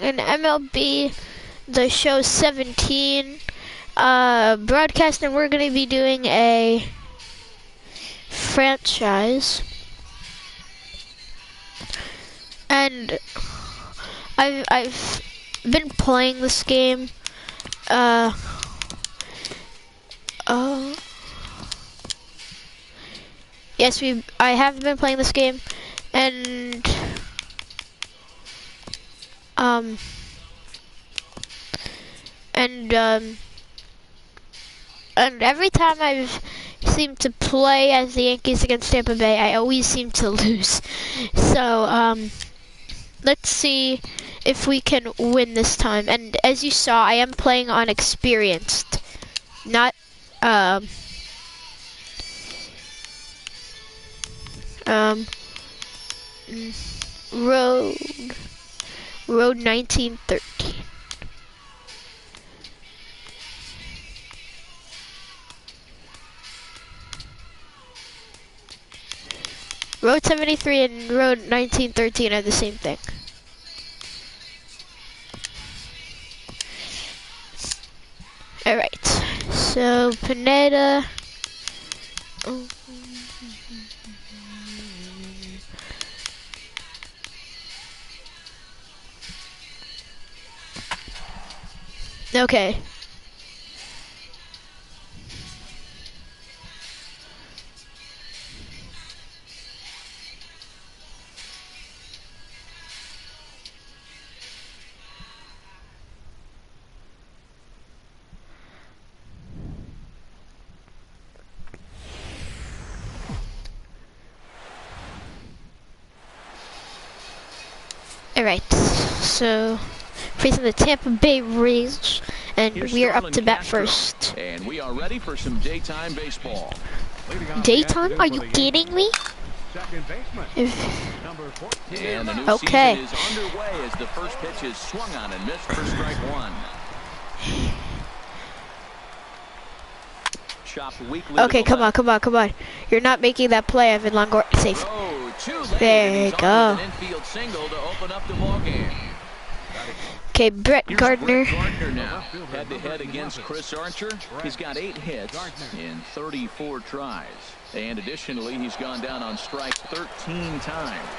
in MLB The Show 17 broadcast, and we're going to be doing a franchise. And I've been playing this game. Yes, I have been playing this game, and every time I've seemed to play as the Yankees against Tampa Bay, I always seem to lose. So let's see if we can win this time. And as you saw, I am playing on experienced, not road 1913. Road 73 and road 1913 are the same thing. Alright, so Pineda. Okay. Alright, so facing the Tampa Bay Rays, and we are up to bat first. And we are ready for some daytime baseball. Daytime? Are you kidding me? And the new season is underway as the first pitch is swung on and missed for strike one. Okay, come on. You're not making that play, Evan Longoria. Safe. There you go. Okay, Brett Gardner. Now, head-to-head against Chris Archer. He's got 8 hits in 34 tries. And additionally, he's gone down on strikes 13 times.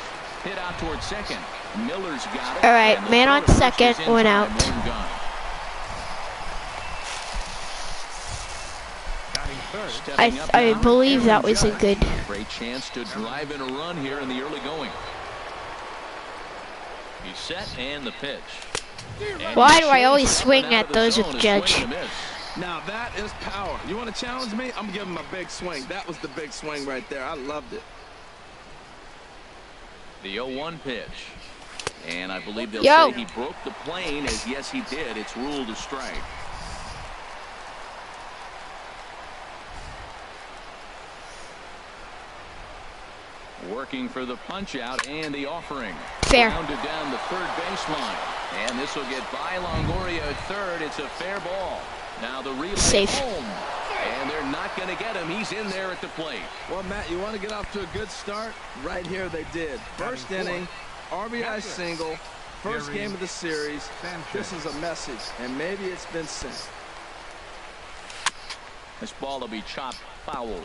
Hit out towards second. Miller's got it. All right, man on second, went out. I believe that was a good. Great chance to drive in a run here in the early going. He's set and the pitch. Why do I always swing at those with Judge? Now that is power. You want to challenge me? I'm giving him a big swing. That was the big swing right there. I loved it. The 0-1 pitch. And I believe they'll say he broke the plane, as yes he did. It's ruled a strike. Working for the punch out and the offering. Fair. Rounded down the third baseline. And this will get by Longoria at third. It's a fair ball. Now the relay home. And they're not going to get him. He's in there at the plate. Well, Matt, you want to get off to a good start? Right here they did. First inning, RBI single, first game of the series. This is a message, and maybe it's been sent. This ball will be chopped foul.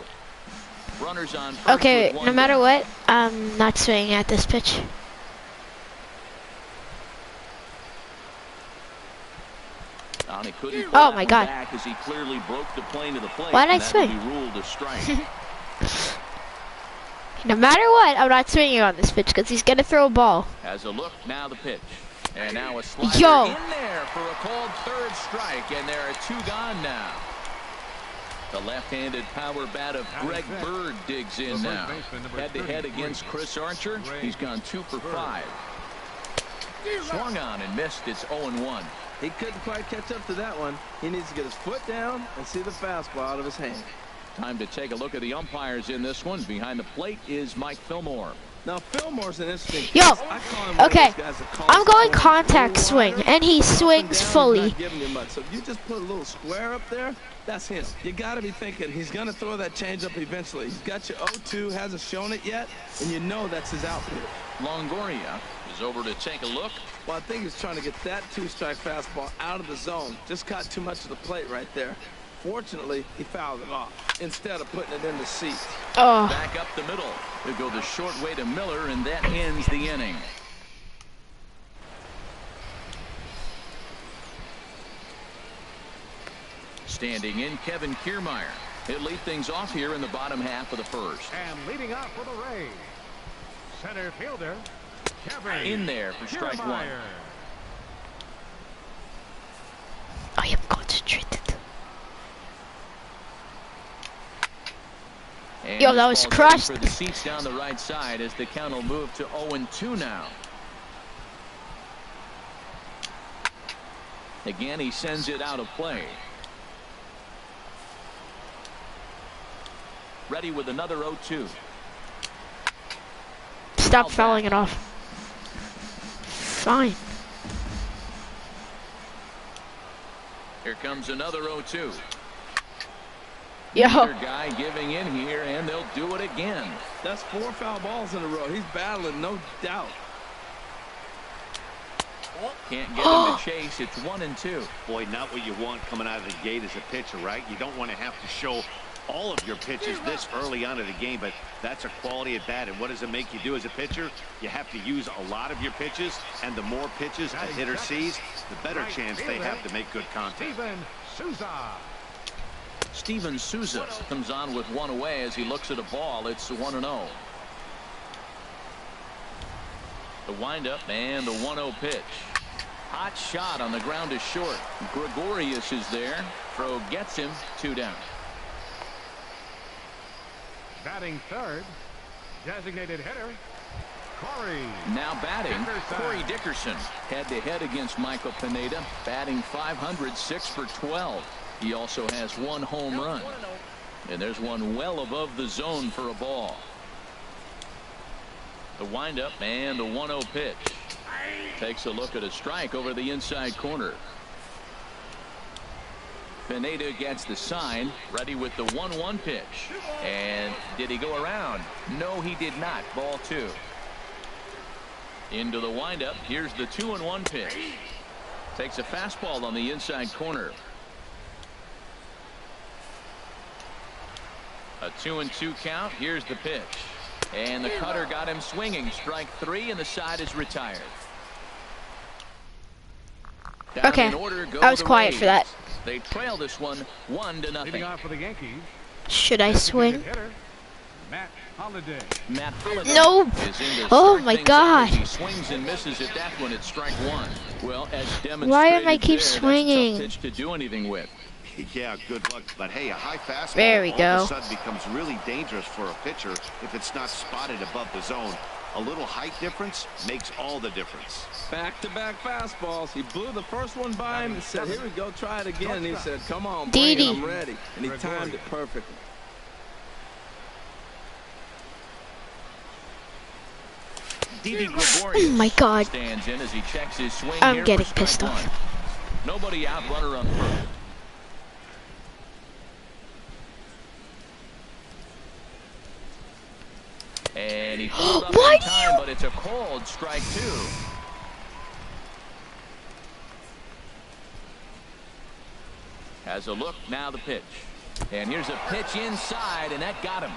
Runners on first. Okay, no matter what, I'm not swinging at this pitch. Oh my God! As he clearly broke the plane to the plate. Why did I swing? Ruled a strike. No matter what, I'm not swinging on this pitch because he's gonna throw a ball. As a look, now the pitch, and now a slider in there for a called third strike, and there are 2 gone now. The left-handed power bat of Greg Bird digs in now. Head-to-head against Chris Archer. He's gone 2 for 5. Swung on and missed. It's 0-1. He couldn't quite catch up to that one. He needs to get his foot down and see the fastball out of his hand. Time to take a look at the umpires in this one. Behind the plate is Mike Fillmore. Now Fillmore's an interesting case. Yo, okay, I'm going contact swing, and he swings fully. So if you just put a little square up there, that's him. You got to be thinking he's going to throw that changeup eventually. He's got your 0-2, hasn't shown it yet, and you know that's his outfit. Longoria is over to take a look. Well, I think he's trying to get that two-strike fastball out of the zone. Just caught too much of the plate right there. Fortunately, he fouled it off instead of putting it in the seats. Oh. Back up the middle. He'll go the short way to Miller, and that ends the inning. Standing in, Kevin Kiermaier. He'll lead things off here in the bottom half of the first. And leading off for the Rays, center fielder Kevin in there for strike one. I am concentrated. And Yo, that was crushed. For the seats down the right side as the count will move to 0-2 now. Again, he sends it out of play. Ready with another 0-2. Stop fouling it off. Fine. Here comes another 0-2. Yo. Another guy giving in here, and they'll do it again. That's 4 foul balls in a row. He's battling, no doubt. Can't get him to chase. It's 1-2. Boy, not what you want coming out of the gate as a pitcher, right? You don't want to have to show all of your pitches this early on in the game, but that's a quality at bat. And what does it make you do as a pitcher? You have to use a lot of your pitches, and the more pitches a hitter sees, the better chance they have to make good contact. Steven Souza comes on with one away as he looks at a ball. It's 1-0. The windup and the 1-0 pitch. Hot shot on the ground is short. Gregorius is there. Throw gets him. 2 down. Batting third, designated hitter Corey. Now batting, Corey Dickerson. Head-to-head against Michael Pineda. Batting .500, 6 for 12. He also has 1 home run. And there's one well above the zone for a ball. The windup and the 1-0 pitch. Takes a look at a strike over the inside corner. Pineda gets the sign. Ready with the 1-1 pitch. And did he go around? No, he did not. Ball 2. Into the windup. Here's the 2-1 pitch. Takes a fastball on the inside corner. A 2-2 count. Here's the pitch. And the cutter got him swinging. Strike 3, and the side is retired. Down Okay, in order, I was quiet Rays. for that. They trail this one 1-0. Leading off for the Yankees, Should I swing? hitter Matt Holliday. Matt Holliday No. is in to Oh start my things God. out as he swings and misses at that one. It's strike 1. Well, as demonstrated Why am I keep there, swinging? That's a tough pitch to do anything with. Yeah, good luck. But hey, a high fastball There we all go. of a sudden becomes really dangerous for a pitcher if it's not spotted above the zone. A little height difference makes all the difference. Back-to-back fastballs. He blew the first one by him and said, here we go, try it again. And he said, come on, bring it, Didi. I'm ready. And he timed it perfectly. Didi Gregorius Oh my God. stands in as he checks his swing I'm here getting for pissed strike off. 1. Nobody out, runner on first. And he pulled up Why in do time, you- but it's a cold strike 2. Has a look, now the pitch. And here's a pitch inside, and that got him.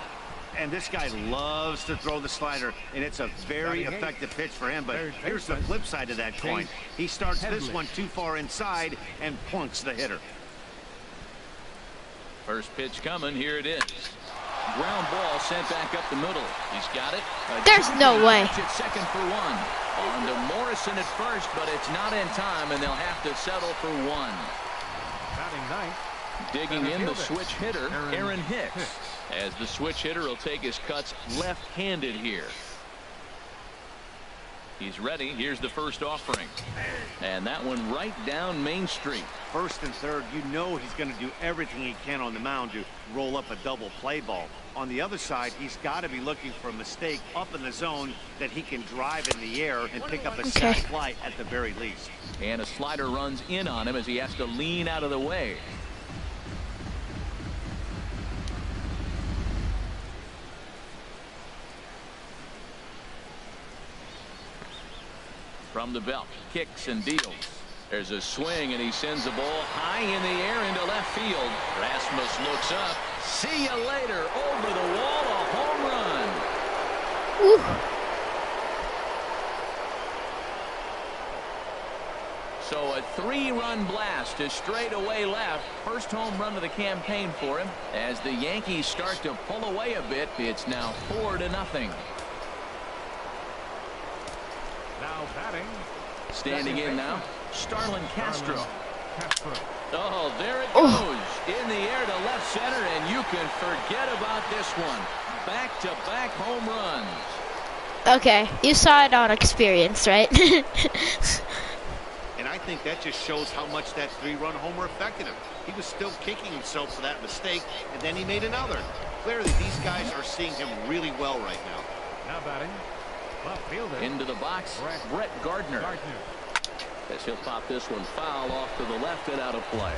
And this guy loves to throw the slider, and it's a very effective pitch for him. But here's the flip side of that coin. He starts this one too far inside and plunks the hitter. First pitch coming, here it is. Ground ball sent back up the middle. He's got it. There's no way. Catch at second for 1. On to Morrison at first, but it's not in time, and they'll have to settle for 1. Batting ninth, Digging in the switch hitter, Aaron Hicks. As the switch hitter will take his cuts left-handed here. He's ready. Here's the first offering. And that one right down Main Street. First and third, you know he's going to do everything he can on the mound to roll up a double play ball. On the other side, he's got to be looking for a mistake up in the zone that he can drive in the air and pick up a sac fly at the very least. And a slider runs in on him as he has to lean out of the way. From the belt, kicks and deals. There's a swing, and he sends the ball high in the air into left field. Rasmus looks up. See you later. Over the wall, a home run. Ooh. So a 3-run blast to straightaway left. First home run of the campaign for him. As the Yankees start to pull away a bit, it's now 4-0. Now batting. Standing in now, Starlin Castro. Castro. Oh, there it goes. In the air to left center, and you can forget about this one. Back-to-back home runs. Okay, you saw it on experience, right? And I think that just shows how much that 3-run homer affected him. He was still kicking himself for that mistake, and then he made another. Clearly, these guys are seeing him really well right now. Now batting. Left fielder. Into the box, Brett Gardner. As he'll pop this one foul off to the left and out of play.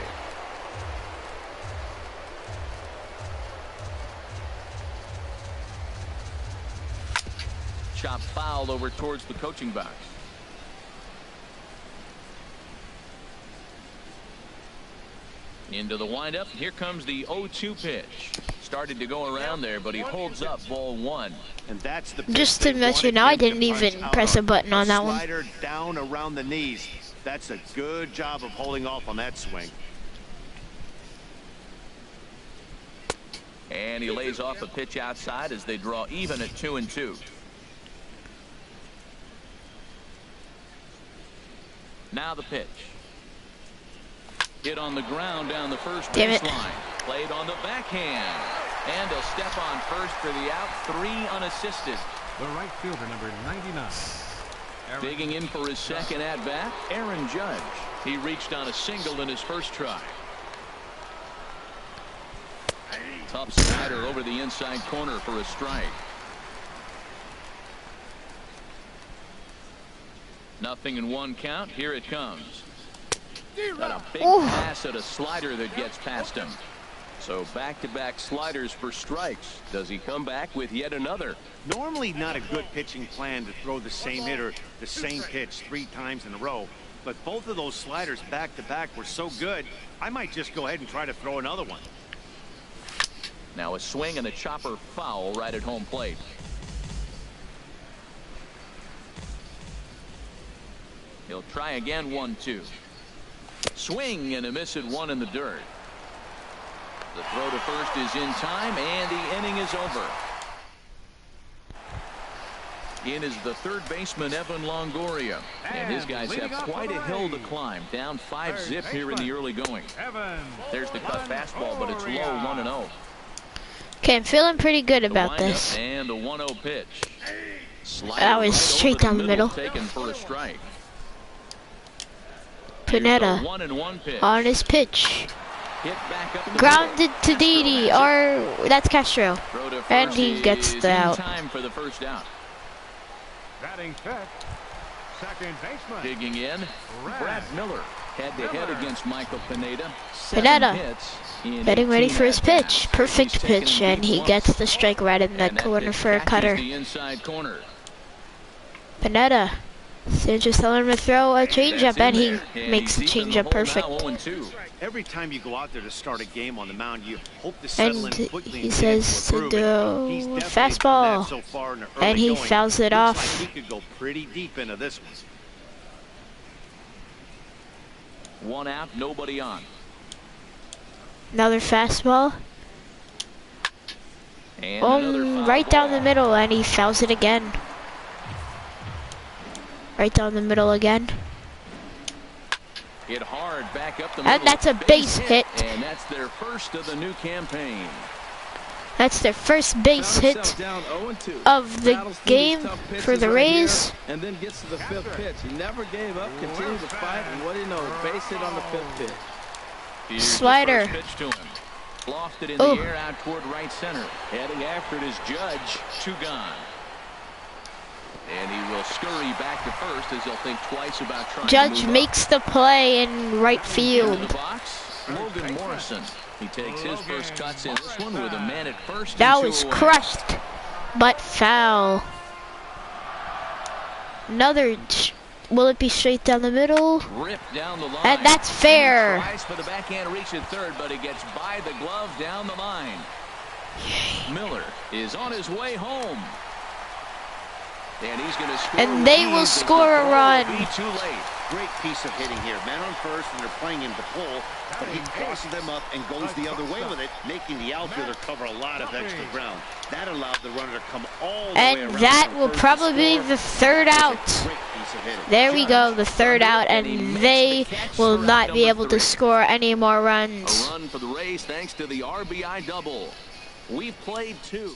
Chop foul over towards the coaching box. Into the windup. Here comes the 0-2 pitch. Started to go around there, but he holds up ball 1. And that's the Just to let you know, I didn't even press a button on that one. Slider down around the knees. That's a good job of holding off on that swing. And he lays off a pitch outside as they draw even at 2-2. Now the pitch. Hit on the ground down the first baseline. Played on the backhand. And a step on first for the out. 3 unassisted. The right fielder, number 99. Digging in for his second at-bat, Aaron Judge. He reached on a single in his first try. Tough slider over the inside corner for a strike. 0-1 count. Here it comes. Got a big pass at a slider that gets past him. So back-to-back sliders for strikes. Does he come back with yet another? Normally not a good pitching plan to throw the same hitter the same pitch 3 times in a row. But both of those sliders back-to-back were so good, I might just go ahead and try to throw another one. Now a swing and a chopper foul right at home plate. He'll try again. 1-2. Swing and a miss at 1 in the dirt. The throw to first is in time, and the inning is over. In is the third baseman, Evan Longoria. And his guys have quite a hill to climb. Down 5-zip here in the early going. There's the cut fastball, but it's low. 1-0. Okay, I'm feeling pretty good about this. And a 1-0 pitch. That was straight down the middle. Taken for a strike. Pineda on his pitch. Grounded to Didi, or that's Castro. And he gets the out. Time for the first out. Batting fifth, second baseman. Digging in, Brad Miller. Head-to-head against Michael Pineda. Pineda getting ready for his pitch. Perfect pitch, and he gets the strike right in the corner for a cutter. Pineda. Sanchez telling him to throw a changeup, and he makes the changeup perfect. Every time you go out there to start a game on the mound, you hope to settle in quickly. He says to do a fastball, and he fouls it off. He could go pretty deep into this one. 1 out, nobody on. Another fastball. And right down the middle, and he fouls it again. Right down the middle again. Hit hard back up the middle. And that's a base hit. And that's their first of the new campaign. That's their first base hit of the game for the Rays. And then gets to the 5th pitch. He never gave up, continued to fight, and what do you know, base hit on the 5th pitch. Here's Slider. The first pitch to him. Lofted in the air out toward right center. Heading after it is Judge. 2 gone. And he will scurry back to first as he'll think twice about trying Judge to move makes the play in right field. into the box, Logan Morrison. He takes his first cuts in this one with a man at first. That was crushed, but foul. Another Will it be straight down the middle? Ripped down the line. And that's fair. And he tries for the backhand reach at third, but he gets by the glove down the line. Miller is on his way home. And he's going to score. And they will score a run. Be too late. Great piece of hitting here. Man on first, and they're playing him to pull, but he crosses them up and goes the other way with it, making the outfielder cover a lot of extra ground. That allowed the runner to come all the way around. And that will probably be the third out. There we go, the third out, and they will not be able to score any more runs. A run for the Rays thanks to the RBI double. We've played 2.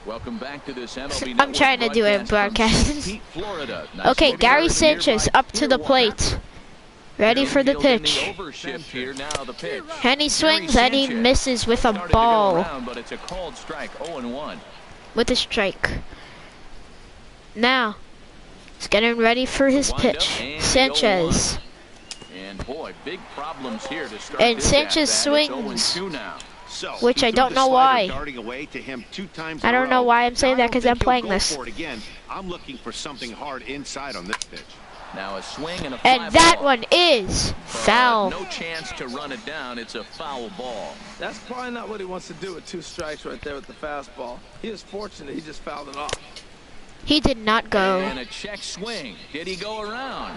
Welcome back to this MLB I'm trying to do a broadcast. Okay, Gary Sanchez up to the plate. Ready for the pitch. And he swings and he misses with a ball. But it's a called strike, 0-1. With a strike. Now, he's getting ready for his pitch. Sanchez. And boy, big problems here to start. And Sanchez swings. Which I don't know why. I don't know why I'm saying that, because I'm playing this. I'm looking for something hard inside on this pitch. Now a swing and a fly And that ball. one is foul. No chance to run it down. It's a foul ball. That's probably not what he wants to do with 2 strikes right there with the fastball. He was fortunate he just fouled it off. He did not go. And a check swing. Did he go around?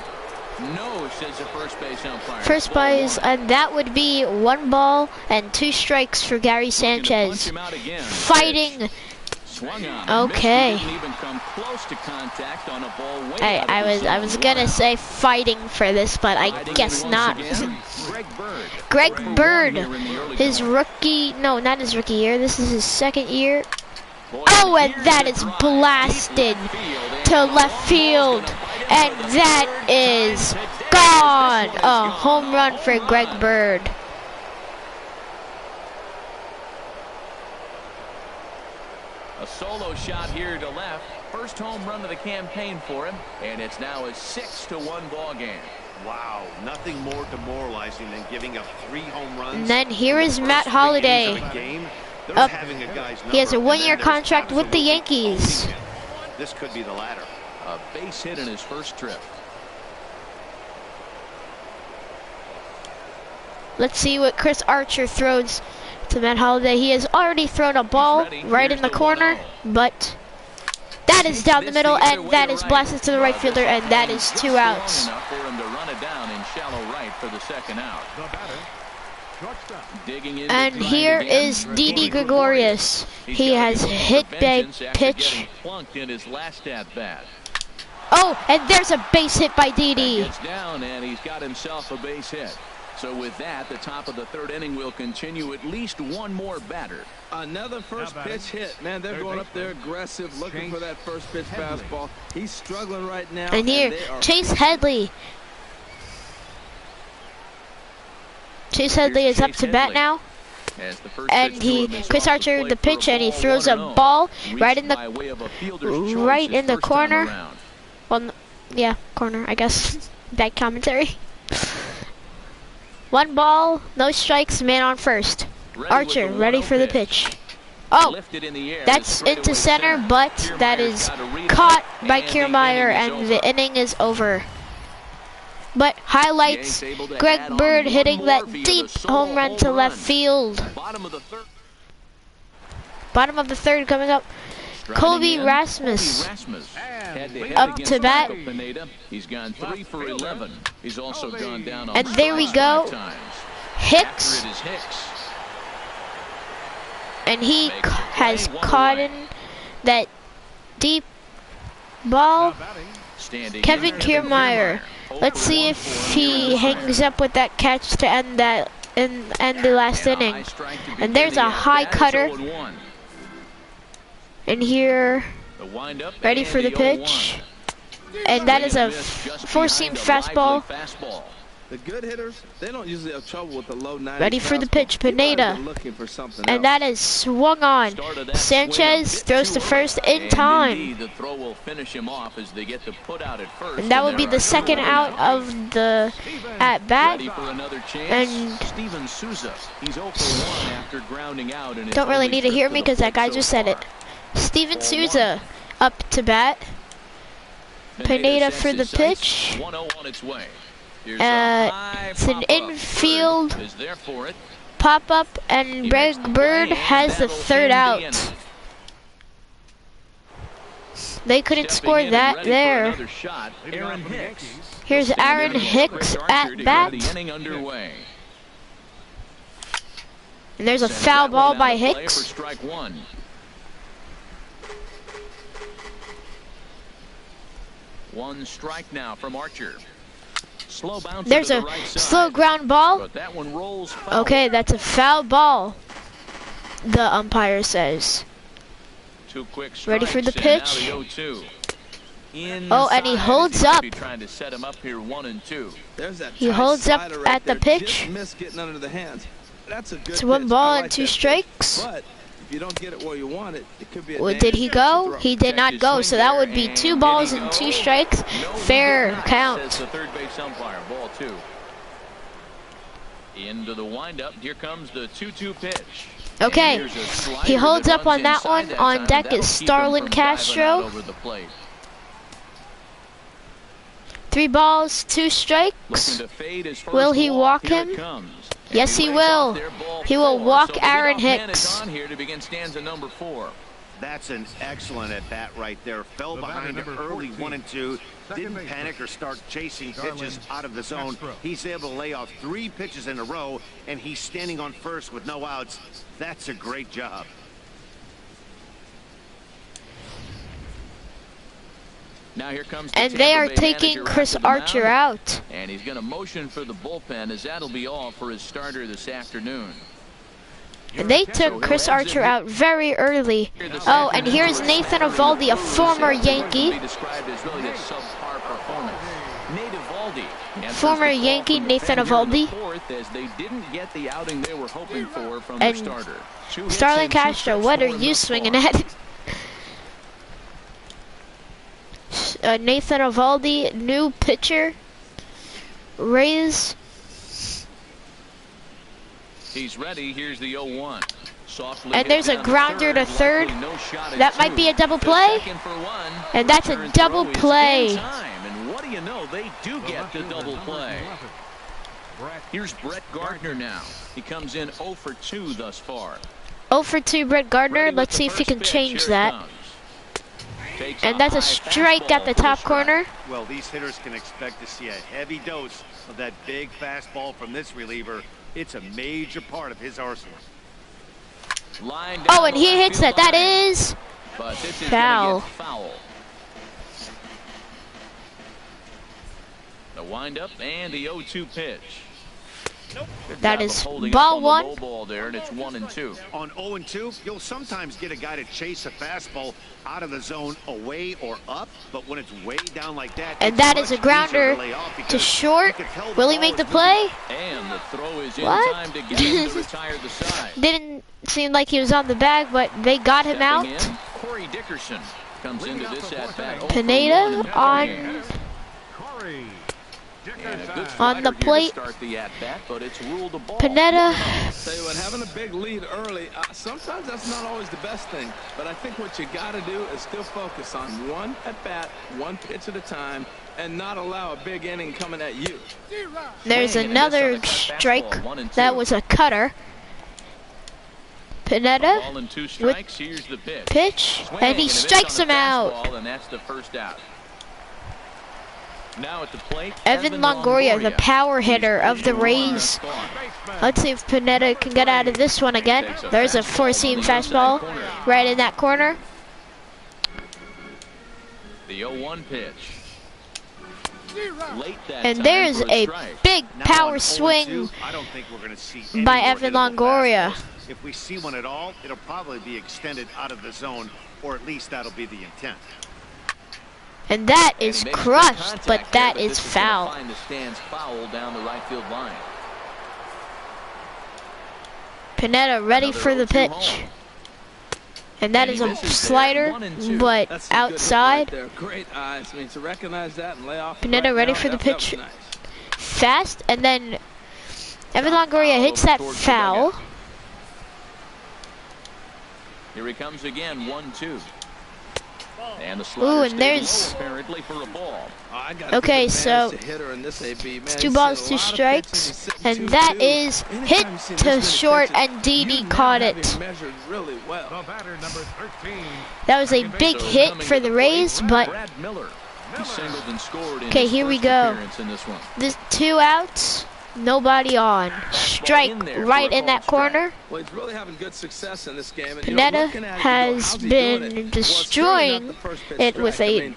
No, says the first base umpire. First base, and that would be 1 ball and 2 strikes for Gary Sanchez. Fighting. Okay. I was gonna say fighting for this, but I guess not. Greg Bird, his rookie, no, not his rookie year. This is his 2nd year. Oh, and that is blasted to left field. And that is gone. A home run for Greg Bird. A solo shot here to left. First home run of the campaign for him. And it's now a 6-1 ball game. Wow, nothing more demoralizing than giving up 3 home runs. And then here is Matt Holliday. He has a 1-year contract with the Yankees. This could be the latter. A base hit in his first trip. Let's see what Chris Archer throws to Matt Holliday. He has already thrown a ball right in the corner, but that is down the middle, and that is blasted to the right fielder, and that is 2 outs. For him to run it down in shallow right for the 2nd out. And here is Didi Gregorius. He has hit a pitch. Oh, and there's a base hit by Didi. Gets down, and he's got himself a base hit. So with that, the top of the 3rd inning will continue. At least 1 more batter. Another first pitch hit. Man, they're going up there aggressive, looking for that first pitch fastball. He's struggling right now. And here, Chase Headley. Chase Headley is up to bat now. And Chris Archer the pitch, and he throws a ball right in the corner. Well, yeah, corner, I guess. Bad commentary. 1 ball, no strikes, man on first. Archer ready for the pitch. Oh, that's into center, but that is caught by Kiermaier, and the inning is over. But highlights Greg Bird hitting that deep home run to left field. Bottom of the 3rd coming up. Colby Rasmus up to bat. He's gone 3 for 11. He's also gone down. And there we go. Hicks. And he has caught in that deep ball. Kevin Kiermaier. Let's see if he hangs up with that catch to end that and end the last inning. And there's a high cutter. And here, ready for the pitch. And that is a 4-seam fastball. The good hitters, they don't usually have trouble with the low 90s. Ready for the pitch, Pineda. And that is swung on. Sanchez throws to first in time. The throw will finish him off as they get the put out at first. And that will be the 2nd out of the at bat. And Steven Souza, he's 0 for 1 after grounding out. Don't really need to hear me because that guy just said it. Steven Souza up to bat. Pineda for the pitch. 1-0 on its way. Here's a high It's an pop-up. infield Bird is there for it. pop-up, and Greg Bird has the third out. They couldn't score that there. Aaron Hicks. Here's Aaron Hicks at bat. And there's a foul ball by Hicks. One strike now from Archer. Slow bounce. There's a slow ground ball. But that one rolls foul. Okay, that's a foul ball, the umpire says. Two quick Ready for the strikes, pitch. and now the 0-2. Oh, and he holds up. Trying to set him up here 1-2. There's that He tight holds up slider right at the there. pitch. Just missed getting under the hands. That's a good It's one pitch. ball I and like two that pitch. strikes. But if you don't get it where you want it, it could be a Well, did he dangerous go? throw. He did not go, so that would be 2 balls and 2 strikes. Fair Says count. the third base umpire. Ball 2. Into the windup. Here comes the 2-2 pitch. Okay, he holds up on that one. On deck is Starlin Castro. 3 balls, 2 strikes. Will he walk him? Yes, he will. He will walk Aaron Hicks. Here to begin stanza number 4. That's an excellent at bat right there. Fell behind early 1-2. Didn't panic or start chasing pitches out of the zone. He's able to lay off 3 pitches in a row, and he's standing on first with no outs. That's a great job. Now here comes And they are taking Chris Archer out. And he's going to motion for the bullpen, as that'll be all for his starter this afternoon. And they took Chris Archer out very early. Oh, and here's Nathan Eovaldi, a former Yankee. Former Yankee Nathan Eovaldi. And Starlin Castro, what are you swinging at? Nathan Eovaldi, new pitcher. Rays. He's ready. Here's the 0-1. And there's a grounder to third. That might be a double play. And that's a double play. And what do you know? They do get the double play. Here's Brett Gardner now. He comes in 0 for 2 thus far. 0 for 2 Brett Gardner. Let's see if he can change that. And that's a strike at the top corner. Well, these hitters can expect to see a heavy dose of that big fastball from this reliever. It's a major part of his arsenal. Oh, and he hits that. That is foul. The windup and the 0-2 pitch. That is ball 1. Ball there, and it's 1-2. On 0-2, you'll sometimes get a guy to chase a fastball out of the zone away or up, but when it's way down like that, and that is a grounder to short. Will he make the play? And the throw is in What? time to get him to retire the side. Didn't seem like he was on the bag, but they got him out. Corey Dickerson comes into this at bat. Pineda on the plate. Pineda. Tell you what, having a big lead early, sometimes that's not always the best thing. But I think what you got to do is still focus on one at bat, one pitch at a time, and not allow a big inning coming at you. There's another strike. That was a cutter. Pineda with pitch, and he strikes him out. And that's the first out. Now at the plate, Evan Longoria, the power hitter of the Rays. Let's see if Pineda can get out of this one again. There's a 4-seam fastball right in that corner. The 0-1 pitch. And there's a big power swing by Evan Longoria. If we see one at all, it'll probably be extended out of the zone, or at least that'll be the intent. And that is crushed, but that is foul. Find the stands foul down the right field line. Pineda ready for the pitch. And that is a slider, but outside. Great eyes. I mean, to recognize that and lay off. Pineda ready for the pitch. Fast, and then Evan Longoria hits that foul. Here he comes again, 1-2. And the Ooh, slider and there's. stayed low, apparently, for a ball. Okay, so it's 2 balls, 2 strikes, and that is hit to short, and Didi caught it. The batter, number 13. That was a big hit for the Rays, but Brad Miller. He singled and scored in okay, his here we first go. appearance in this one. This 2 outs, nobody on. Strike right in that corner. Well, he's really having good success in this game. And, Pineda has been destroying it with a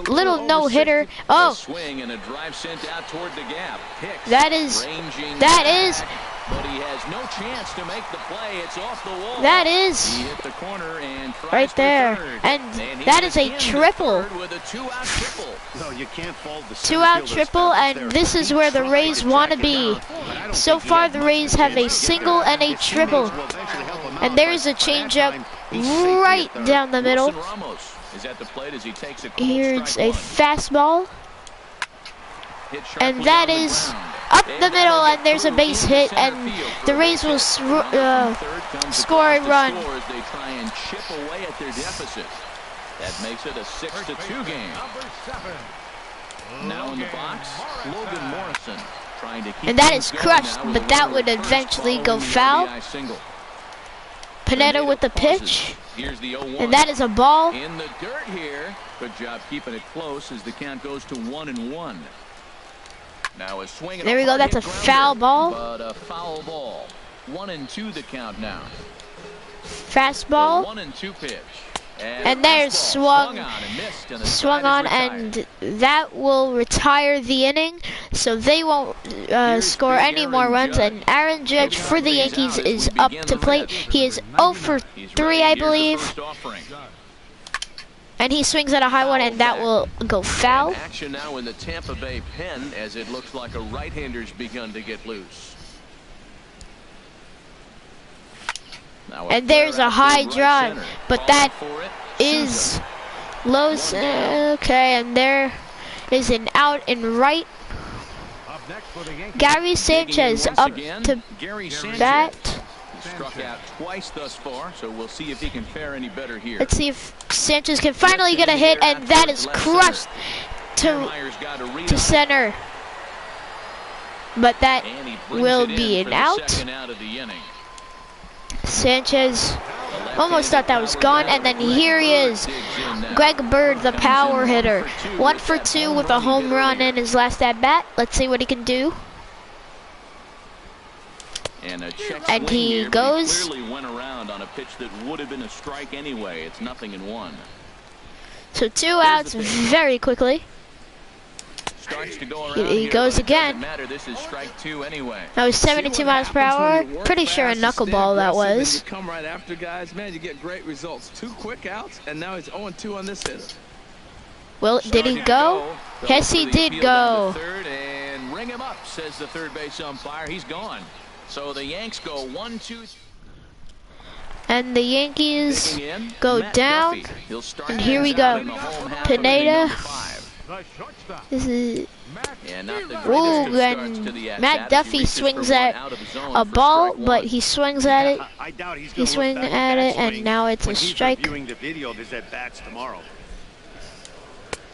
little no-hitter. Oh, Swing and a drive sent out toward the gap. Hicks that is, ranging that back, is, but he has no chance to make the play. It's off the wall. that is He hit the corner and tries right for there. third. And he that is a was in triple. third with a 2-out triple. No, you can't fault the 2-out triple, and this is where the Rays want to be. So far, the Rays have a single and a triple. And there's a changeup right down the middle. Wilson Ramos is at the plate as he takes a cold Here's strike a fastball, Hit and sharply that on the is ground. up the middle, and there's a base hit, and the Rays will score a run. As they try and chip away at their deficit. That makes it a 6-2 game. Number 7. Now in the box, Logan Morrison trying to keep And that things is going crushed, now with but a that runner would at first eventually go following the foul. RBI single. Pineda with the pauses. pitch, Here's the 0-1. and that is a ball. In the dirt here. Good job keeping it close as the count goes to 1-1. Now a swing. There we go, that's a foul ball. But a foul ball. 1-2 the count now. Fastball, 1-2 pitch. and there's swung on and missed, and the swung side on, is retired. and that will retire the inning, so they won't score any more runs. And Aaron Judge for the Yankees is up to plate. He is 0 for 3, I believe, and he swings at a high one, and that will go foul. Action now in the Tampa Bay pen as it looks like a right-hander's begun to get loose. And there's a high drive, but that is low. Okay, and there is an out in right. Up next for the Yankees. Gary Sanchez up to Gary Sanchez. bat. He struck out twice thus far, so we'll see if he can fare any better here. Let's see if Sanchez can finally get a hit, and that is crushed to center. But that will be an out. Sanchez almost thought that was gone, and then here he is, Greg Bird, the power hitter. 1 for 2 with a home run in his last at-bat. Let's see what he can do. And he goes. Clearly went around on a pitch that would have been a strike anyway. It's 0-1. So 2 outs very quickly. He goes again. This is strike 2 anyway. That was 72 miles per hour. Pretty sure a knuckleball that was. You come right after guys, man, you get great results. 2 quick outs, and now he's 0-2 on this hitter. Well, did he go? Yes, he did go. Third and ring him up, says the third base umpire. He's gone. So the Yanks go 1-2. And the Yankees go down. And here we go. Pineda. The shortstop. This is. Matt Ooh, and Matt Duffy swings at a ball, but he swings at it. I doubt he's He swings at it, and now it's a strike. Reviewing the video of his at-bats tomorrow.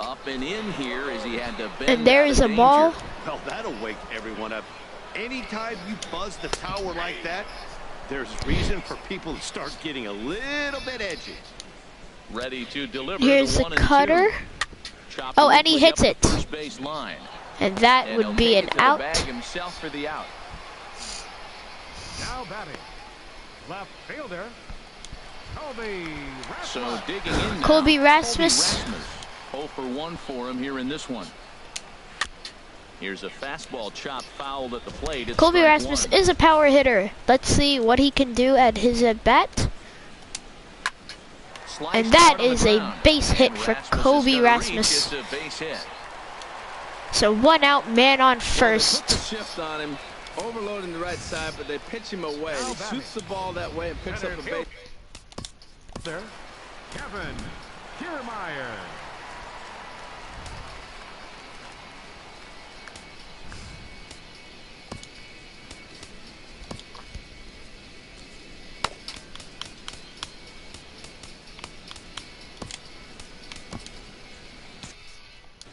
Up and in here as he had to bend And there out is of a danger. ball. Well, that'll wake everyone up. Anytime you buzz the tower like that, there's reason for people to start getting a little bit edgy. Ready to deliver. Here's the cutter. Oh, and he hits it. First base line. And that And would he'll be take an it to the out. bag himself for the out. Now batting. Left fielder. Colby So Rasmus. digging in now. Colby Rasmus. 0 for 1 for him here in this one. Here's a fastball chop fouled at the plate. It's Colby strike Rasmus 1. is a power hitter. Let's see what he can do at his at-bat. Sliced And that out on the is a ground. base hit And for Rasmus has Colby got a reach. Rasmus. It's a base hit. So 1 out, man on Put first. the shift on him, overloading the right side, but they pitch him away. He shoots the ball that way and picks up a base. There. Kevin Kiermaier.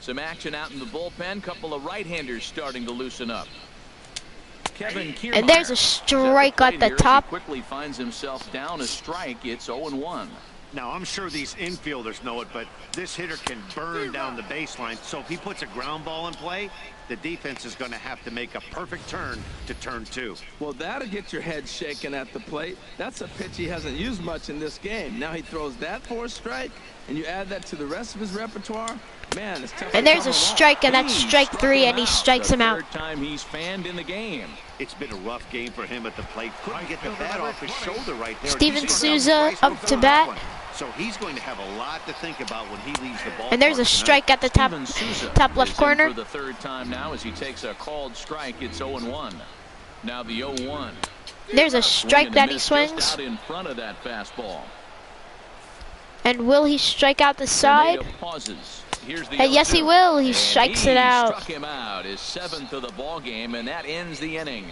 Some action out in the bullpen. Couple of right-handers starting to loosen up. Kevin Kiermaier. And there's a strike at the top. Quickly finds himself down a strike. It's 0-1. Now, I'm sure these infielders know it, but this hitter can burn down the baseline. So if he puts a ground ball in play, the defense is going to have to make a perfect turn to turn 2. Well, that'll get your head shaken at the plate. That's a pitch he hasn't used much in this game. Now he throws that for a strike, and you add that to the rest of his repertoire. Man, it's tough. And there's a strike, and that's strike 3, and he strikes him out. Third time he's fanned in the game. It's been a rough game for him at the plate. Couldn't get the bat off his shoulder right there. Steven Souza up to bat. So he's going to have a lot to think about when he leaves the ball. And there's a strike at the top left corner. For the third time now as he takes a called strike. It's 0-1. Now the 0-1. There's a strike that he swings. Out in front of that fastball. And will he strike out the side? And yes, he will. He strikes it out. Struck him out. His 7th of the ball game, and that ends the inning.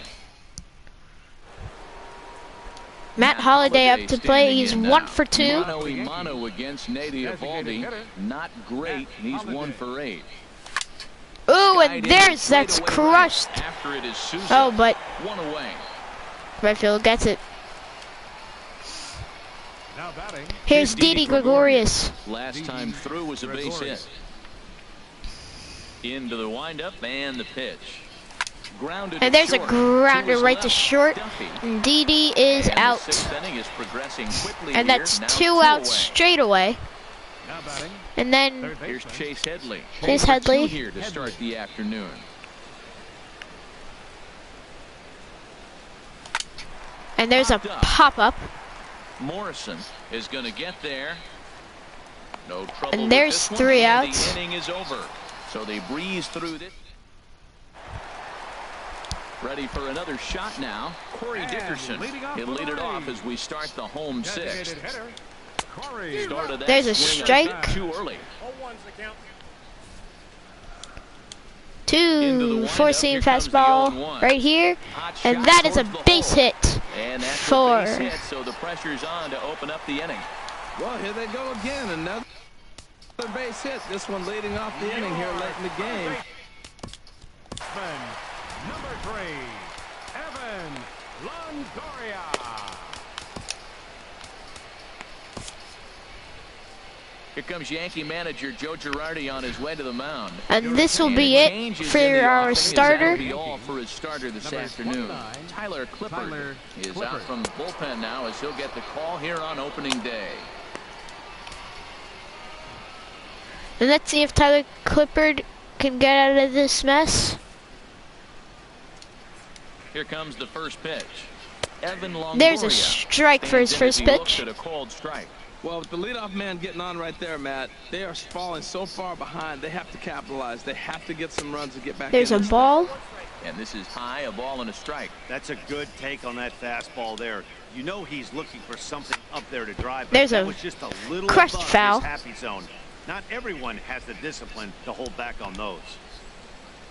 Matt Holliday up to play. He's 1 for 2. Mano against Nady Eovaldi. Not great. He's 1 for 8. Ooh, and that's crushed. Oh, but one away. right field gets it. Here's Didi Gregorius. Last time through was a base hit. Into the windup and the pitch. Grounded and there's a grounder right to left. short. And Didi is And out. the 6th inning is progressing quickly And here. that's Now 2 outs away. straight away. And then Here's Chase Headley. Chase 0 for 2 Headley. here to start the afternoon. and there's a pop-up. Morrison is going to get there. No trouble. And with there's this one, 3 and outs. The inning is over. So they breeze through this. Ready for another shot now. Corey Dickerson. He'll lead it off as we start the home 6th. Started that There's a swing strike. too early. 2 four-seam fastball right here. And that is a base hit And that's for a base hit, so the pressure's on to open up the inning. Well, here they go again. Another base hit. This one leading off the inning here late in the game. Number 3, Evan Longoria. Here comes Yankee manager Joe Girardi on his way to the mound. And this will be it for our starter. That'll be all for his starter this afternoon. Tyler Clippard is out from the bullpen now as he'll get the call here on opening day. And let's see if Tyler Clippard can get out of this mess. Here comes the first pitch. Evan Longoria. There's a strike for his first pitch. At a called strike. Well, with the leadoff man getting on right there, Matt, they are falling so far behind. They have to capitalize. They have to get some runs to get back. There's a ball. And this is high, a ball and a strike. That's a good take on that fastball there. You know he's looking for something up there to drive. There's that a was just a little crushed above foul. his happy zone. Not everyone has the discipline to hold back on those.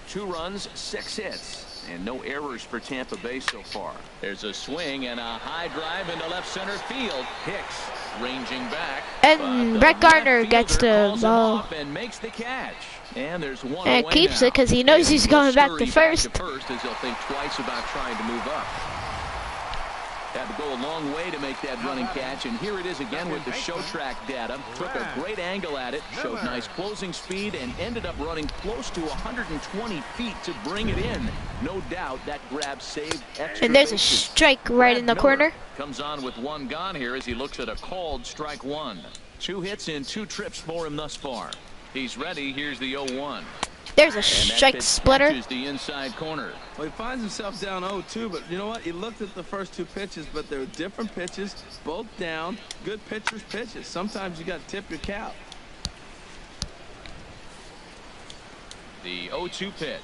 2 runs, 6 hits. And no errors for Tampa Bay so far. There's a swing and a high drive into left center field. Hicks ranging back. And Brett Gardner gets the ball. And makes the catch. And there's one And away keeps now. it because he knows he's going back to first. As he'll think twice about trying to move up. Had to go a long way to make that running catch, and here it is again with the show track data. Took a great angle at it, showed nice closing speed, and ended up running close to 120 feet to bring it in. No doubt that grab saved extra And there's a bases. strike right in the corner. Comes on with 1 gone here as he looks at a called strike 1. 2 hits in 2 trips for him thus far. He's ready. Here's the 0-1. There's a And that strike pitch splitter. catches the inside corner. Well, he finds himself down 0-2, but you know what? He looked at the first 2 pitches, but they were different pitches, both down. Good pitchers' pitches. Sometimes you got to tip your cap. The 0-2 pitch.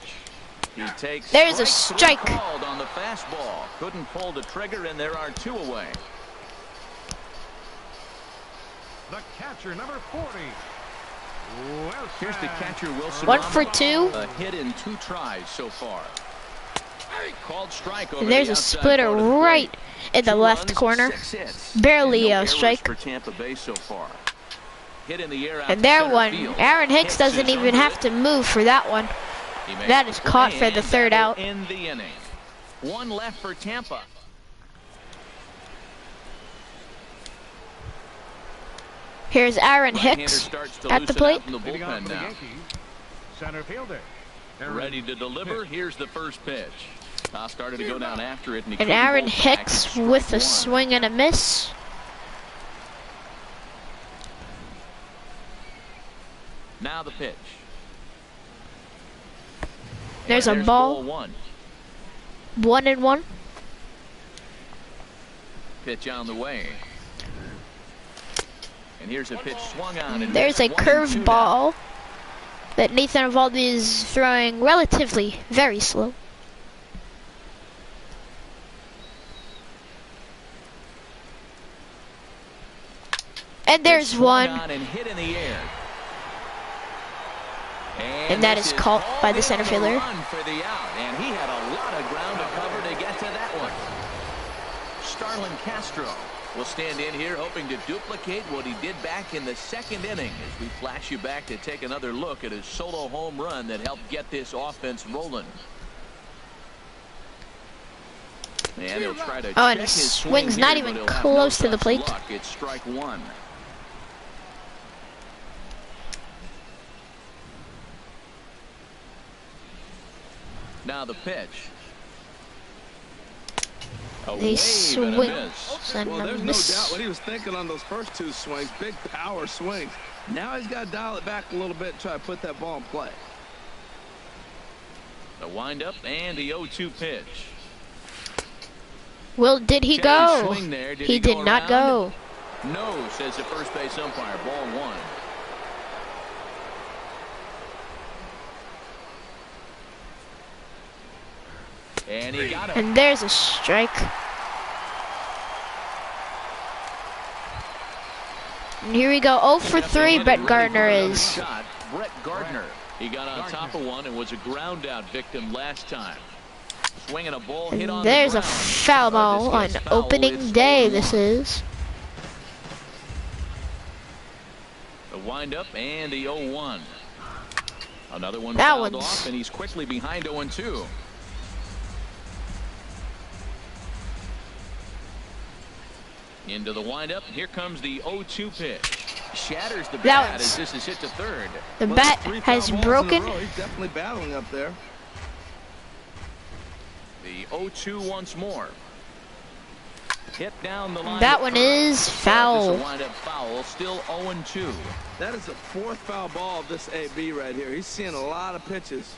He takes. There's a strike strike. three called on the fastball. Couldn't pull the trigger, and there are 2 away. The catcher, number 40. Wilson. Here's the catcher, Wilson. 1 for 2. A hit in 2 tries so far. Called strike over And there's the a outside splitter part of the plate. right in the 2 left runs, corner. 6 hits. Barely And no a errors strike. for Tampa Bay so far. hit in the air out And there center one. field. Aaron Hicks doesn't even have to move for that one. That is caught for the third out. In the inning. One left for Tampa. Here's Aaron Hicks at the plate. The bullpen now. Center fielder. Ready to deliver. Here's the first pitch. Started to go down after it. And Aaron Hicks with a swing and a miss. Now the pitch. There's a ball. 1-1. Pitch on the way. And here's a pitch swung on. And there's a curved ball that Nathan Eovaldi is throwing relatively very slow. And there's one. And that is caught by the center fielder. And he had a lot of ground to cover to get to that one. Starlin Castro will stand in here hoping to duplicate what he did back in the second inning as we flash you back to take another look at his solo home run that helped get this offense rolling. And he'll try to and his swing's not even close to the plate. It's strike one. Now the pitch. He swings and well, there's miss. no doubt what he was thinking on those first two swings. Big power swings. Now he's got to dial it back a little bit and try to put that ball in play. The windup and the 0-2 pitch. Well, did he go? He did not go. No, says the first base umpire. Ball one. And he got it. And there's a strike. And here we go. 0 for 3, Brett Gardner is. Brett Gardner. He got on top of one and was a ground out victim last time. Swinging a ball hit on there's the a foul ball on opening day. This is. The windup and the 0-1. Another one that fouled one's off, and he's quickly behind 0-2. Into the windup. Here comes the 0-2 pitch. Shatters the bat as this is hit to third. The bat has broken. He's definitely battling up there. The 0-2 once more. Hit down the line. That one is foul. Wind-up foul. Still 0-2. That is the fourth foul ball of this AB right here. He's seeing a lot of pitches.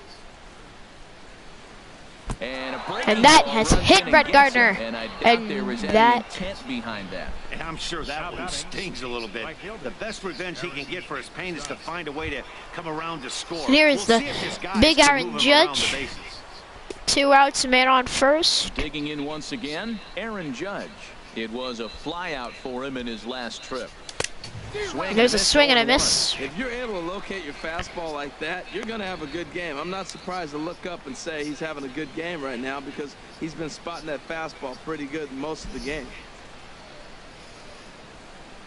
And that has hit Brett Gardner. And I doubt there was any intent behind that. And I'm sure that one stings a little bit. The best revenge he can get for his pain is to find a way to come around to score. And here is the big Aaron Judge. 2 outs, man on first. Digging in once again, Aaron Judge. It was a fly out for him in his last trip. There's a swing and a miss. If you're able to locate your fastball like that, you're going to have a good game. I'm not surprised to look up and say he's having a good game right now because he's been spotting that fastball pretty good most of the game.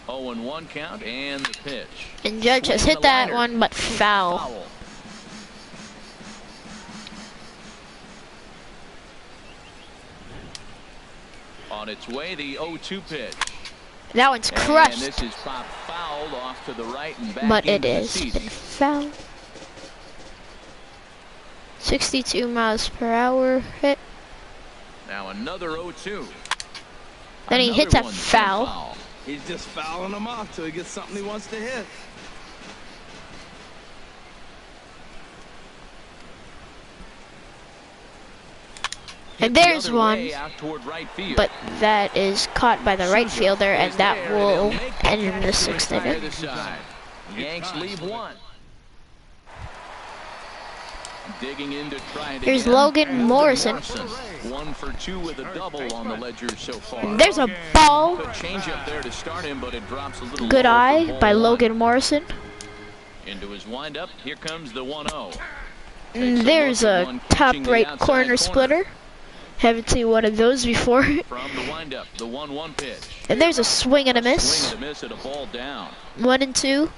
0-1 count and the pitch. And Judge has hit that one, but foul. On its way, the 0-2 pitch. That one's crushed. And this is popped fouled off to the right and back. But it is foul. 62 miles per hour hit. Now another 0-2. Then he hits a foul. He's just fouling them off till he gets something he wants to hit. And there's one, but that is caught by the right fielder, and that will end in the 6th inning. Yanks leave one. Digging in to try it Here's again. Logan Morrison. 1 for 2 with a double on the ledger so far. And there's a ball. Good change up there to start him, but it drops a little. Good eye by Logan Morrison. Into his windup. Here comes the 1-0. And there's a top right corner splitter. Haven't seen one of those before. From the windup, the 1-1 pitch. And there's a swing and a miss. Swing and a miss at a ball down. 1-2.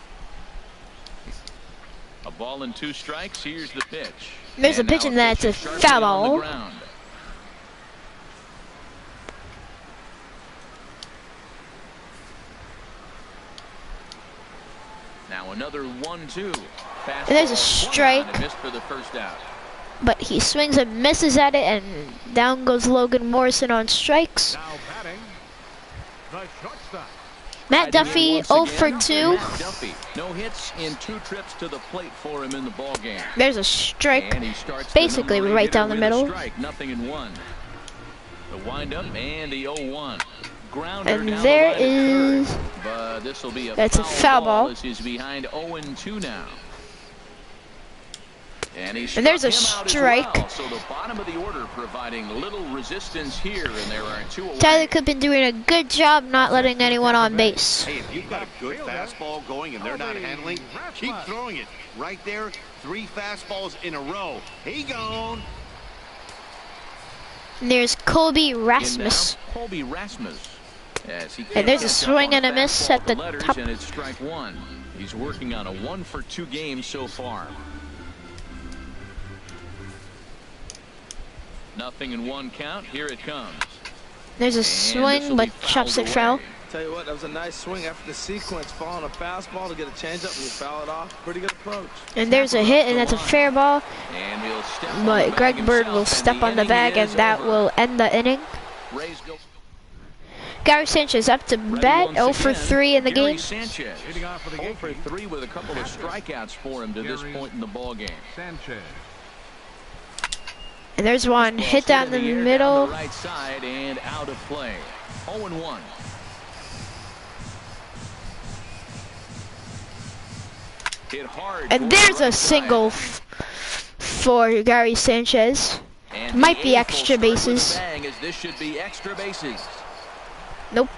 ball and 2 strikes. Here's the pitch. There's a pitch, and that's a foul ball. Now another 1-2. And there's a strike. Missed for the first out. But he swings and misses at it, and down goes Logan Morrison on strikes. Now batting, the shortstop. Matt Duffy 0 for 2. Matt Duffy, no hits in 2 trips to the plate for him in the ball game. There's a strike, And he starts basically the right down the with a middle. Strike, nothing in 1. The windup and the 0-1. Grounder And down there the line at is, third, but this will be that's a foul ball. As he's behind 0-2 now. And there's a strike. strike. So the bottom of the order providing little resistance here, and there are 2 away. Tyler Clippin doing a good job not letting anyone on base. Hey, if you've got a good fastball going and they're not handling, keep throwing it. Right there, 3 fastballs in a row. He gone. And there's Colby Rasmus. Colby Rasmus. Yes, And there's a swing and a miss at the top. And it's strike 1. He's working on a 1 for 2 games so far. Nothing in 1 count. Here it comes. There's a swing, but chops it foul. Tell you what, that was a nice swing after the sequence. Following a fastball to get a changeup and you foul it off. Pretty good approach. And there's a hit, and that's a fair ball. And he'll step on the But bag Greg Bird himself, will and step the on the inning bag, and is that over. will end the inning. Rays go Gary Sanchez up to bat, once 0 for again. 3 in the Gary game. Sanchez, Leading off for the 0 for Yankees. 3 with a couple of strikeouts for him to this Gary point in the ball game. Sanchez. And there's one hit down the Air middle. down the right side and out of play. 0-1. Hit hard. And there's a single for Gary Sanchez. And Might the be eighth will extra start with a bases. bang, as this should be extra bases. Nope.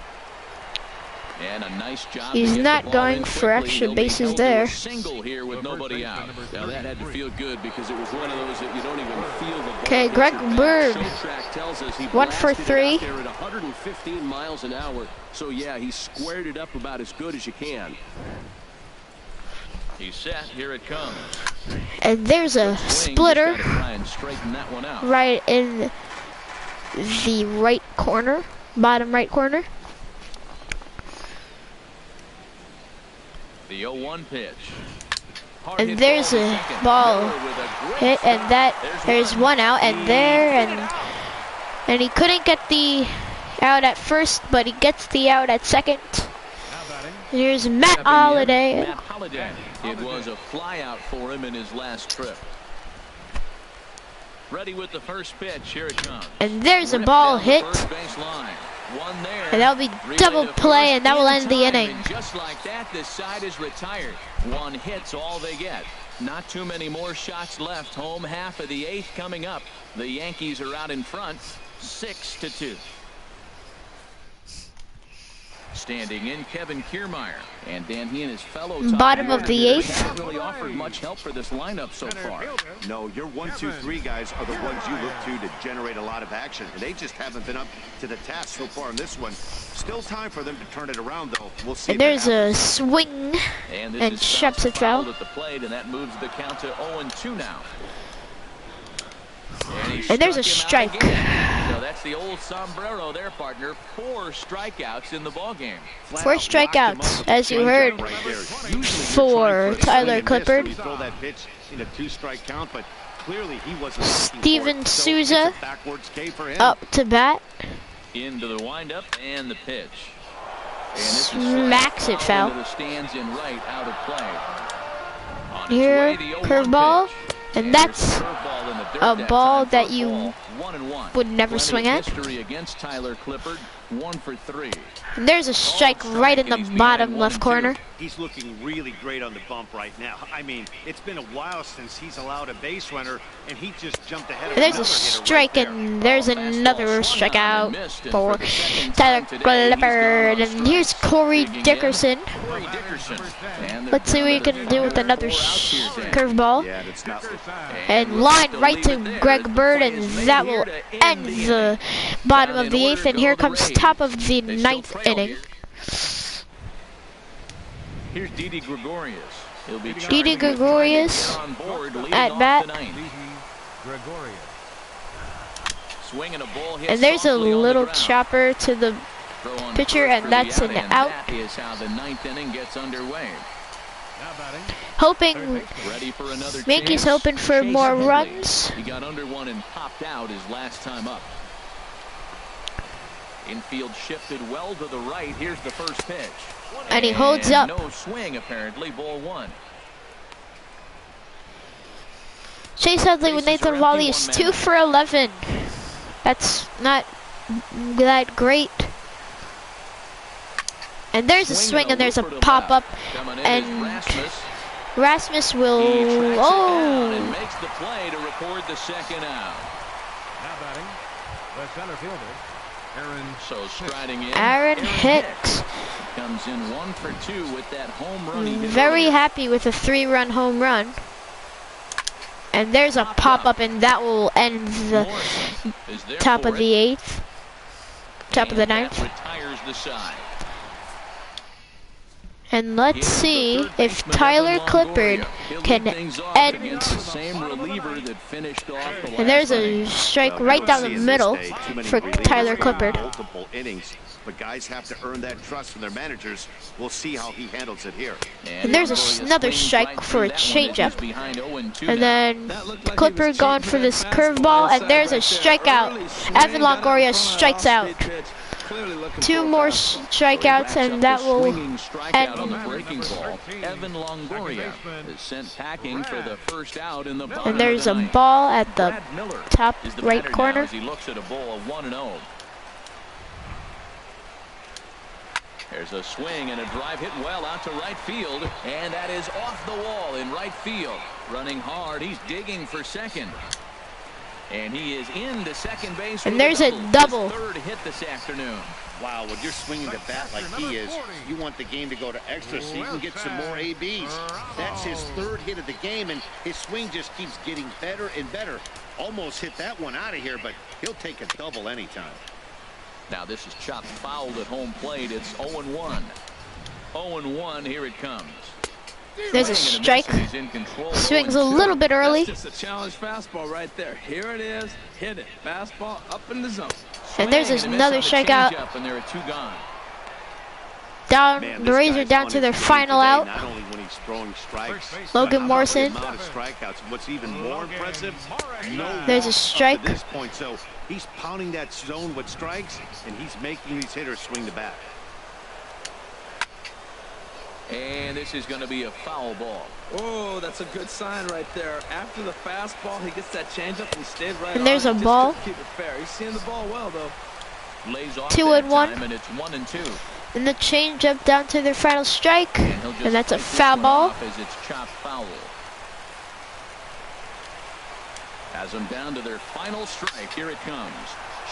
And a nice job. He's to get not the ball going in for quickly. extra He'll be bases held to a there. Single here with nobody out. Now that had to feel good because it was one of those that you don't even feel the ball. Okay, Greg Bird, Track tells us he 1 for blasted it 3. out there at 115 miles an hour. So yeah, he squared it up about as good as you can. He's set. Here it comes. And there's a splitter Try and straighten that one out. right in the right corner, bottom right corner. The 0-1 pitch. Hard And hit there's ball to a second. ball Miller with a great hit, and stop. there's one out, and there, and he couldn't get the out at first, but he gets the out at second. Now batting, And here's Matt Stepping in, Holliday. Matt Holliday. It was a fly out for him in his last trip. Ready with the first pitch. Here it comes. And there's a Ripped ball down the hit, first base line. One there. and that'll be Relay double to play, first and that will in end the time, inning. and just like that, this side is retired. 1 hit's all they get. Not too many more shots left. Home half of the 8th coming up. The Yankees are out in front, 6-2. Standing in, Kevin Kiermaier. And Dan, he and his fellow top Bottom of the orders 8th. haven't really offered much help for this lineup so center far. fielder. No, your 1, 2, 3 guys are the ones you look to generate a lot of action, and they just haven't been up to the task so far in this one. Still time for them to turn it around, though. We'll see. And if that there's happens. a swing, And, and chops it foul. At the plate, and that moves the count to 0-2 now. And there's a struck him out strike. again. So that's the old sombrero there, partner. 4 strikeouts in the ball game. Flat 4 out locked him up strikeouts, with a as you changeup heard, right there. Usually you're for trying a Tyler swing and miss when Clippard. you throw that pitch in a 2-strike count, but clearly he wasn't looking Steven for it. So Souza it's a backwards K for him. up to bat, Into the windup and the pitch. And this is smacks it foul. into the stands in right, out of play. On its Here, way, the 0-1 curveball, pitch. and that's curveball in the dirt a that ball time for that a you ball. 1-1. would never Plenty swing of at. history against Tyler Clippard. 1 for 3. And there's a strike right in the bottom left corner. He's looking really great on the bump right now. I mean, it's been a while since he's allowed a base runner, and he just jumped ahead of And there's another a hitter strike, right there. and there's another Fastball swung on and strikeout missed, and for the second Tyler time today, he's gone Clippard. on And here's strikes. Corey Digging in, Dickerson. Corey Dickerson. And they're Let's see what he down to can the do with final another 4 outs here, Dan. curveball. Yeah, that's not And line right to Greg Bird, and that will end the bottom of the 8th. And here comes top of the They still 9th trail inning. here. Here's Didi Gregorius. He'll be Didi Gregorius at bat. Swinging a ball hit And there's a softly on the little ground. chopper to the Throw on pitcher, first and for that's the an and out. That is how the 9th inning gets underway. Hoping, Ready for another Yankees chance. hoping for Chase more Headley. runs. He got under one and popped out his last time up. Infield shifted well to the right. Here's the first pitch. And he holds up. No swing apparently. Ball 1. Chase Headley with Bases are Nathan empty, Volley is 1 2 man for 11. That's not that great. And there's a swing and there's a pop up, and Rasmus will, and makes the play to record the second out. Now batting, the center fielder, Aaron. So striding in, Aaron Hicks. Comes in 1 for 2 with that home run. He hit Very earlier. happy with a 3-run home run. And there's a pop up, and that will end the Morrison is there top for of the it. 8th, top of the And that 9th. retires the side. And let's see if Tyler Clippard can end. And there's a strike right down the middle for Tyler Clippard. Multiple innings, but guys have to earn that trust from their managers. We'll see how he handles it here. And there's another strike for a changeup. And then Clippard going for this curveball, and there's a strikeout. Evan Longoria strikes out. 2 more strikeouts, and that will end. On the breaking ball, Evan Longoria is sent packing for the first out in the bottom. And there's a of the 9th. ball at the Brad Miller top is the right batter now corner. as he looks at a ball of 1-0. There's a swing and a drive hit well out to right field, and that is off the wall in right field. Running hard, he's digging for second. And he is into second base. And with there's a double. His 3rd hit this afternoon. Wow, when you're swinging the bat like he is, you want the game to go to extra so you can get some more ABs. That's his 3rd hit of the game, and his swing just keeps getting better and better. Almost hit that one out of here, but he'll take a double anytime. Now this is chopped fouled at home plate. It's 0-1. 0-1. Here it comes. There's a strike. Swings a little bit early. That's just a challenge fastball right there. Here it is. Hit it. Fastball up in the zone. And there's another strikeout. And there are 2 gone. Down, Man, the this Rays are guy's down on to his their game final today, out. Not only when he's throwing strikes, Logan but Morrison. the amount of strikeouts. And what's even more impressive, no There's a walks strike. up to this point. So he's pounding that zone with strikes, and he's making these hitters swing the bat. And this is going to be a foul ball. Oh, that's a good sign right there. After the fastball, he gets that changeup and he stayed right And there's on a it. Just ball. couldn't keep it fair. He's seeing the ball well, though. Lays off 2-1. time, and it's 1-2. And the changeup down to their final strike. He'll just And that's a fight this foul one ball. off as it's chopped foul. Has them down to their final strike. Here it comes.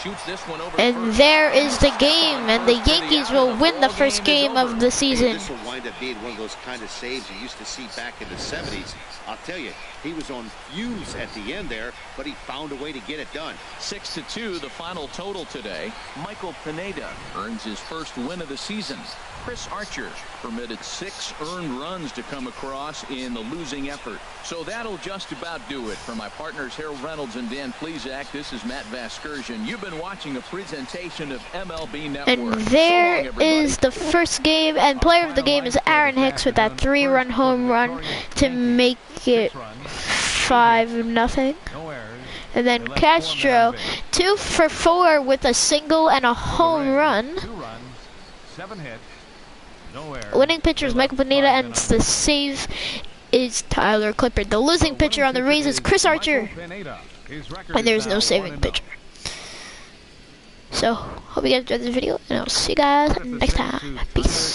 Shoots this one over And first. there is the game. And the Yankees will win the first game of the season. This will wind up being one of those kind of saves you used to see back in the 70s. I'll tell you, he was on fumes at the end there, but he found a way to get it done. 6-2, the final total today. Michael Pineda earns his first win of the season. Chris Archer permitted 6 earned runs to come across in the losing effort. So that'll just about do it. For my partners Harold Reynolds and Dan Plesac, this is Matt Vasgersian. You've been watching a presentation of MLB Network. And there is the first game, and player of the game is Aaron Hicks with that 3-run home run to make it 5-0. And then Castro 2 for 4 with a single and a home run. 2 runs, 7 hits, no errors. Winning pitcher is Michael Pineda, and the save is Tyler Clippard. The losing pitcher on the Rays is Chris Archer, and there's no saving pitcher. So, hope you guys enjoyed this video, and I'll see you guys next time. Peace.